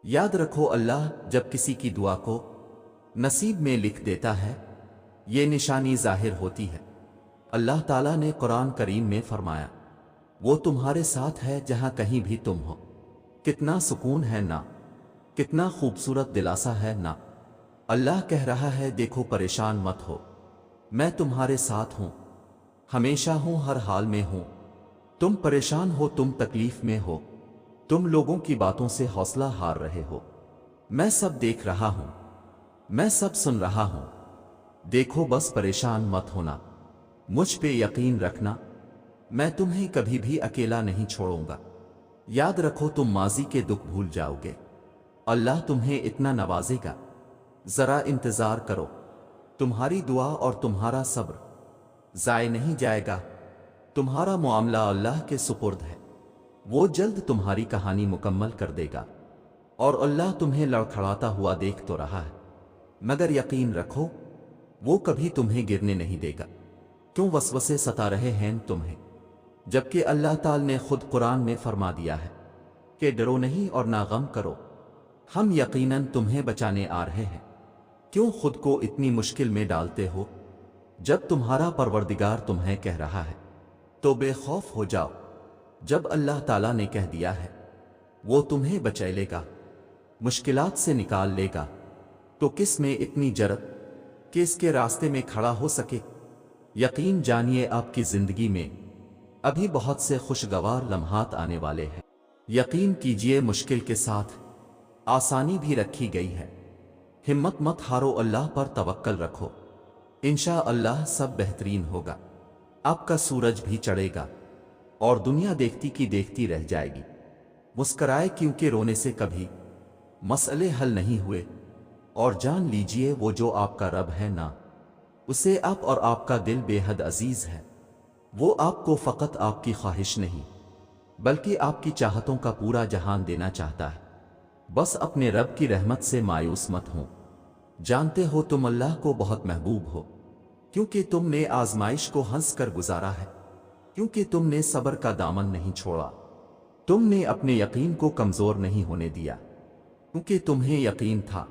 याद रखो, अल्लाह जब किसी की दुआ को नसीब में लिख देता है, ये निशानी जाहिर होती है। अल्लाह ताला ने कुरान करीम में फरमाया, वो तुम्हारे साथ है जहां कहीं भी तुम हो। कितना सुकून है ना, कितना खूबसूरत दिलासा है ना। अल्लाह कह रहा है, देखो परेशान मत हो, मैं तुम्हारे साथ हूं, हमेशा हूं, हर हाल में हूं। तुम परेशान हो, तुम तकलीफ में हो, तुम लोगों की बातों से हौसला हार रहे हो, मैं सब देख रहा हूं, मैं सब सुन रहा हूं। देखो, बस परेशान मत होना, मुझ पे यकीन रखना, मैं तुम्हें कभी भी अकेला नहीं छोड़ूंगा। याद रखो, तुम माजी के दुख भूल जाओगे, अल्लाह तुम्हें इतना नवाजेगा। जरा इंतजार करो, तुम्हारी दुआ और तुम्हारा सब्र जाए नहीं जाएगा। तुम्हारा मामला अल्लाह के सुपुर्द है, वो जल्द तुम्हारी कहानी मुकम्मल कर देगा। और अल्लाह तुम्हें लड़खड़ाता हुआ देख तो रहा है, मगर यकीन रखो, वो कभी तुम्हें गिरने नहीं देगा। क्यों वसवसे सता रहे हैं तुम्हें, जबकि अल्लाह ताला ने खुद कुरान में फरमा दिया है कि डरो नहीं और ना गम करो, हम यकीनन तुम्हें बचाने आ रहे हैं। क्यों खुद को इतनी मुश्किल में डालते हो, जब तुम्हारा परवरदिगार तुम्हें कह रहा है तो बेखौफ हो जाओ। जब अल्लाह ताला ने कह दिया है वो तुम्हें बचा लेगा, मुश्किलात से निकाल लेगा, तो किस में इतनी जरत कि इसके रास्ते में खड़ा हो सके। यकीन जानिए, आपकी जिंदगी में अभी बहुत से खुशगवार लम्हात आने वाले हैं। यकीन कीजिए, मुश्किल के साथ आसानी भी रखी गई है। हिम्मत मत हारो, अल्लाह पर तवक्कल रखो, इंशाअल्लाह सब बेहतरीन होगा। आपका सूरज भी चढ़ेगा और दुनिया देखती की देखती रह जाएगी। मुस्कराए, क्योंकि रोने से कभी मसले हल नहीं हुए। और जान लीजिए, वो जो आपका रब है ना, उसे आप और आपका दिल बेहद अजीज है। वो आपको फकत आपकी ख्वाहिश नहीं, बल्कि आपकी चाहतों का पूरा जहान देना चाहता है। बस अपने रब की रहमत से मायूस मत हो। जानते हो, तुम अल्लाह को बहुत महबूब हो, क्योंकि तुमने आजमाइश को हंस कर गुजारा है, क्योंकि तुमने सब्र का दामन नहीं छोड़ा, तुमने अपने यकीन को कमजोर नहीं होने दिया, क्योंकि तुम्हें यकीन था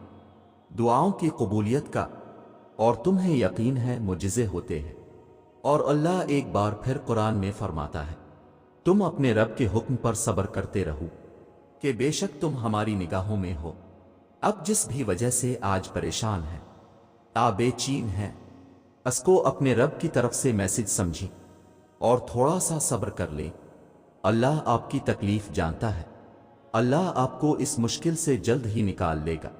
दुआओं की कबूलियत का, और तुम्हें यकीन है मुजिज़े होते हैं। और अल्लाह एक बार फिर कुरान में फरमाता है, तुम अपने रब के हुक्म पर सब्र करते रहो, कि बेशक तुम हमारी निगाहों में हो। अब जिस भी वजह से आज परेशान है, बेचैन है, उसको अपने रब की तरफ से मैसेज समझी और थोड़ा सा सब्र कर ले। अल्लाह आपकी तकलीफ जानता है, अल्लाह आपको इस मुश्किल से जल्द ही निकाल लेगा।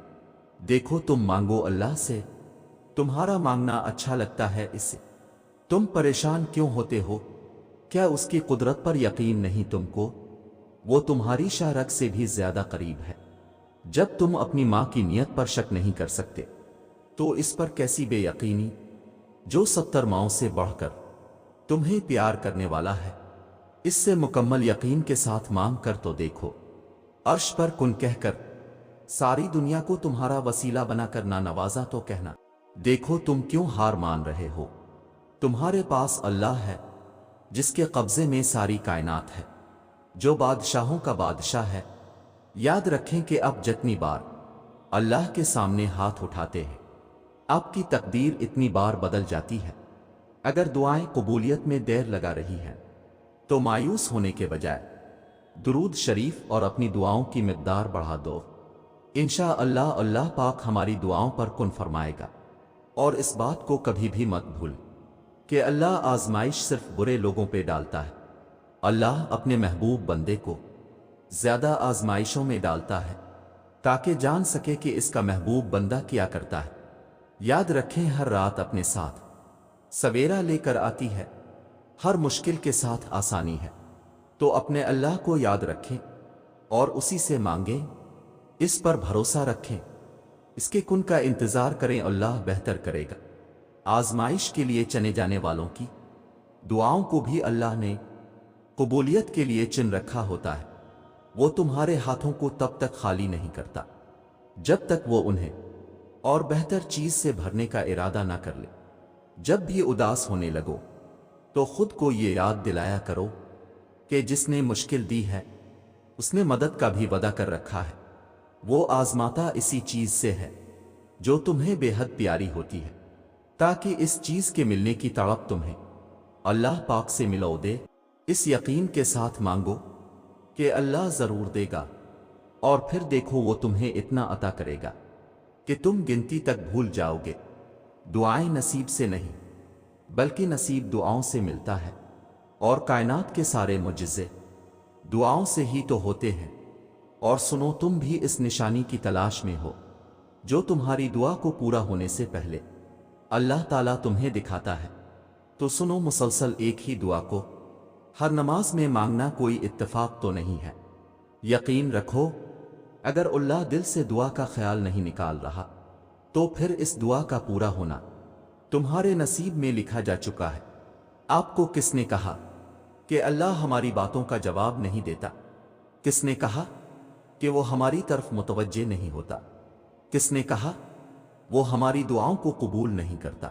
देखो, तुम मांगो अल्लाह से, तुम्हारा मांगना अच्छा लगता है इससे। तुम परेशान क्यों होते हो, क्या उसकी कुदरत पर यकीन नहीं तुमको? वो तुम्हारी शारक से भी ज्यादा करीब है। जब तुम अपनी माँ की नियत पर शक नहीं कर सकते, तो इस पर कैसी बेयकीनी, जो 70 माओं से बढ़कर तुम्हें प्यार करने वाला है। इससे मुकम्मल यकीन के साथ मांग कर तो देखो। अर्श पर कुन कहकर सारी दुनिया को तुम्हारा वसीला बनाकर ना नवाजा तो कहना। देखो, तुम क्यों हार मान रहे हो? तुम्हारे पास अल्लाह है, जिसके कब्जे में सारी कायनात है, जो बादशाहों का बादशाह है। याद रखें कि अब जितनी बार अल्लाह के सामने हाथ उठाते हैं, आपकी तकदीर इतनी बार बदल जाती है। अगर दुआएं कबूलियत में देर लगा रही हैं, तो मायूस होने के बजाय दुरूद शरीफ और अपनी दुआओं की मिकदार बढ़ा दो। इंशाअल्लाह अल्लाह पाक हमारी दुआओं पर कुन फरमाएगा। और इस बात को कभी भी मत भूल कि अल्लाह आजमाइश सिर्फ बुरे लोगों पे डालता है। अल्लाह अपने महबूब बंदे को ज्यादा आजमाइशों में डालता है, ताकि जान सके कि इसका महबूब बंदा क्या करता है। याद रखें, हर रात अपने साथ सवेरा लेकर आती है, हर मुश्किल के साथ आसानी है। तो अपने अल्लाह को याद रखें और उसी से मांगें, इस पर भरोसा रखें, इसके कुन का इंतजार करें, अल्लाह बेहतर करेगा। आजमाइश के लिए चने जाने वालों की दुआओं को भी अल्लाह ने कबूलियत के लिए चुन रखा होता है। वो तुम्हारे हाथों को तब तक खाली नहीं करता जब तक वो उन्हें और बेहतर चीज से भरने का इरादा ना कर ले। जब भी उदास होने लगो, तो खुद को ये याद दिलाया करो कि जिसने मुश्किल दी है, उसने मदद का भी वादा कर रखा है। وہ آزماتا اسی چیز سے ہے جو تمہیں بے حد پیاری ہوتی ہے، تاکہ اس چیز کے ملنے کی تڑپ تمہیں اللہ پاک سے ملو دے۔ اس یقین کے ساتھ مانگو کہ اللہ ضرور دے گا، اور پھر دیکھو وہ تمہیں اتنا عطا کرے گا کہ تم گنتی تک بھول جاؤ گے۔ دعائیں نصیب سے نہیں بلکہ نصیب دعاؤں سے ملتا ہے، اور کائنات کے سارے معجزے دعاؤں سے ہی تو ہوتے ہیں۔ اور سنو، تم بھی اس نشانی کی تلاش میں ہو جو تمہاری دعا کو پورا ہونے سے پہلے اللہ تعالیٰ تمہیں دکھاتا ہے۔ تو سنو، مسلسل ایک ہی دعا کو ہر نماز میں مانگنا کوئی اتفاق تو نہیں ہے۔ یقین رکھو، اگر اللہ دل سے دعا کا خیال نہیں نکال رہا تو پھر اس دعا کا پورا ہونا تمہارے نصیب میں لکھا جا چکا ہے۔ آپ کو کس نے کہا کہ اللہ ہماری باتوں کا جواب نہیں دیتا؟ کس نے کہا کہ وہ ہماری طرف متوجہ نہیں ہوتا؟ کس نے کہا وہ ہماری دعاؤں کو قبول نہیں کرتا؟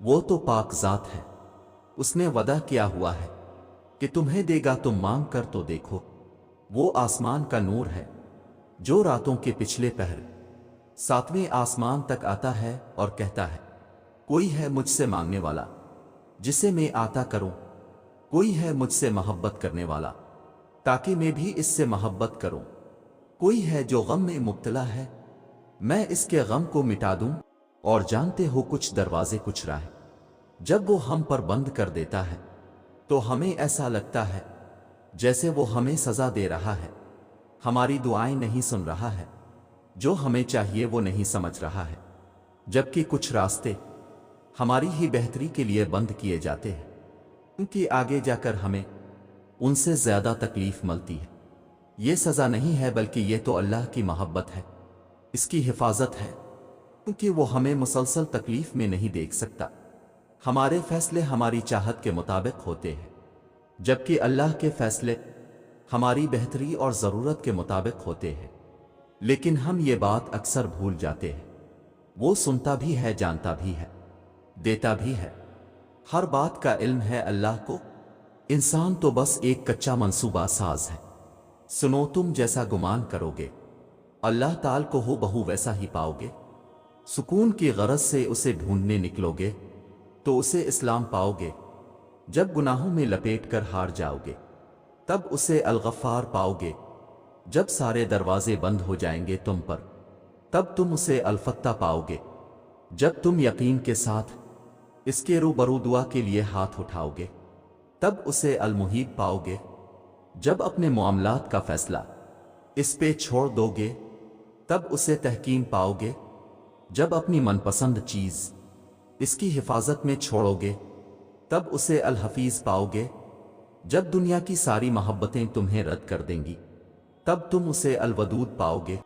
وہ تو پاک ذات ہے، اس نے وعدہ کیا ہوا ہے کہ تمہیں دے گا، تم مانگ کر تو دیکھو۔ وہ آسمان کا نور ہے جو راتوں کے پچھلے پہر 7ویں آسمان تک آتا ہے اور کہتا ہے، کوئی ہے مجھ سے مانگنے والا جسے میں عطا کروں، کوئی ہے مجھ سے محبت کرنے والا تاکہ میں بھی اس سے محبت کروں، کوئی ہے جو غم میں مبتلا ہے، میں اس کے غم کو مٹا دوں۔ اور جانتے ہو، کچھ دروازے کچھ راہیں جب وہ ہم پر بند کر دیتا ہے تو ہمیں ایسا لگتا ہے جیسے وہ ہمیں سزا دے رہا ہے، ہماری دعائیں نہیں سن رہا ہے، جو ہمیں چاہیے وہ نہیں سمجھ رہا ہے، جبکہ کچھ راستے ہماری ہی بہتری کے لیے بند کیے جاتے ہیں، کیونکہ آگے جا کر ہمیں ان سے زیادہ تکلیف ملتی ہے۔ یہ سزا نہیں ہے بلکہ یہ تو اللہ کی محبت ہے، اس کی حفاظت ہے، کیونکہ وہ ہمیں مسلسل تکلیف میں نہیں دیکھ سکتا۔ ہمارے فیصلے ہماری چاہت کے مطابق ہوتے ہیں، جبکہ اللہ کے فیصلے ہماری بہتری اور ضرورت کے مطابق ہوتے ہیں۔ لیکن ہم یہ بات اکثر بھول جاتے ہیں، وہ سنتا بھی ہے، جانتا بھی ہے، دیتا بھی ہے، ہر بات کا علم ہے اللہ کو۔ انسان تو بس ایک کچا منصوبہ ساز ہے۔ سنو، تم جیسا گمان کرو گے اللہ تعالی کو ہو بہو ویسا ہی پاؤ گے۔ سکون کی غرض سے اسے ڈھونڈنے نکلو گے تو اسے اسلام پاؤ گے، جب گناہوں میں لپیٹ کر ہار جاؤ گے تب اسے الغفار پاؤ گے، جب سارے دروازے بند ہو جائیں گے تم پر تب تم اسے الفتح پاؤ گے، جب تم یقین کے ساتھ اس کے روبرو دعا کے لیے ہاتھ اٹھاؤ گے تب اسے المحیب پاؤ گے، جب اپنے معاملات کا فیصلہ اس پہ چھوڑ دو گے تب اسے تحکیم پاؤ گے، جب اپنی من پسند چیز اس کی حفاظت میں چھوڑو گے تب اسے الحفیظ پاؤ گے، جب دنیا کی ساری محبتیں تمہیں رد کر دیں گی تب تم اسے الودود پاؤ گے۔